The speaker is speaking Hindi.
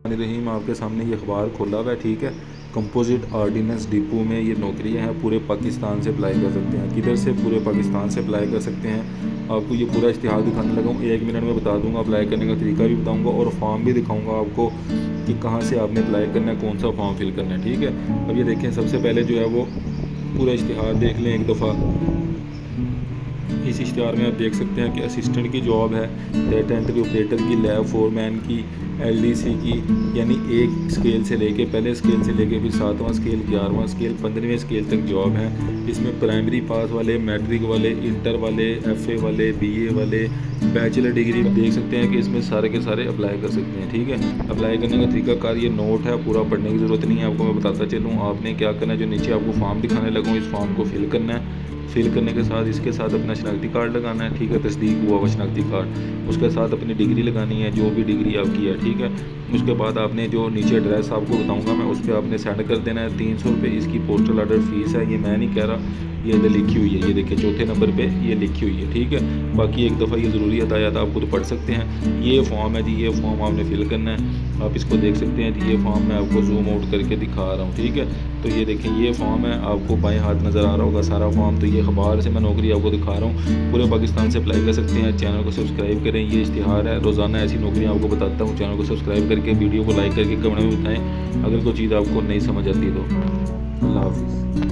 रहीम, आपके सामने ये अखबार खोला हुआ है, ठीक है। कंपोजिट आर्डिनेंस डिपो में ये नौकरियां हैं, पूरे पाकिस्तान से अप्लाई कर सकते हैं। किधर से? पूरे पाकिस्तान से अप्लाई कर सकते हैं। आपको ये पूरा इश्तिहार दिखाने लगा हूँ, 1 मिनट में बता दूंगा। अप्लाई करने का तरीका भी बताऊंगा और फॉर्म भी दिखाऊंगा आपको कि कहाँ से आपने अप्लाई करना है, कौन सा फॉर्म फिल करना है, ठीक है। अब ये देखें, सबसे पहले जो है वो पूरा इश्तिहार देख लें एक दफ़ा। इस इश्तिहार में आप देख सकते हैं कि असिस्टेंट की जॉब है, डेटा एंट्री ऑपरेटर की, लैब फोरमैन की, एलडीसी की, यानी एक स्केल से लेके, पहले स्केल से लेके फिर 7वां स्केल, 11वां स्केल, 15वें स्केल तक जॉब है। इसमें प्राइमरी पास वाले, मैट्रिक वाले, इंटर वाले, एफए वाले, बीए वाले, बैचलर डिग्री देख सकते हैं कि इसमें सारे के सारे अप्लाई कर सकते हैं, ठीक है। अप्लाई करने का तरीकाकार ये नोट है, पूरा पढ़ने की ज़रूरत नहीं है, आपको मैं बताता चलूँ। आपने क्या करना है, जो नीचे आपको फॉर्म दिखाने लगा हूँ, इस फॉर्म को फिल करना है। फिल करने के साथ इसके साथ अपना शनाख्ती कार्ड लगाना है, ठीक है, तस्दीक हुआ हुआ शनाख्ती कार्ड। उसके साथ अपनी डिग्री लगानी है, जो भी डिग्री आपकी है, ठीक है। उसके बाद आपने जो नीचे एड्रेस आपको बताऊंगा मैं, उस पर आपने सेंड कर देना है। 300 रुपये इसकी पोस्टल ऑर्डर फीस है, ये मैं नहीं कह रहा, ये इधर लिखी हुई है, ये देखिए चौथे नंबर पे ये लिखी हुई है, ठीक है। बाकी एक दफ़ा ये ज़रूरी हदायत आप खुद पढ़ सकते हैं। ये फॉर्म है जी, ये फॉर्म आपने फिल करना है, आप इसको देख सकते हैं जी। ये फॉर्म मैं आपको जूम आउट करके दिखा रहा हूँ, ठीक है। तो ये देखें, ये फॉर्म है, आपको बाएं हाथ नज़र आ रहा होगा सारा फॉर्म। तो ये अखबार से मैं नौकरी आपको दिखा रहा हूँ, पूरे पाकिस्तान से अप्लाई कर सकते हैं। चैनल को सब्सक्राइब करें, ये इश्तिहार है, रोज़ाना ऐसी नौकरियाँ आपको बताता हूँ। चैनल को सब्सक्राइब करके, वीडियो को लाइक करके कमेंट में बताएँ अगर कोई चीज़ आपको नहीं समझ आती तो। अल्लाह हाफिज़।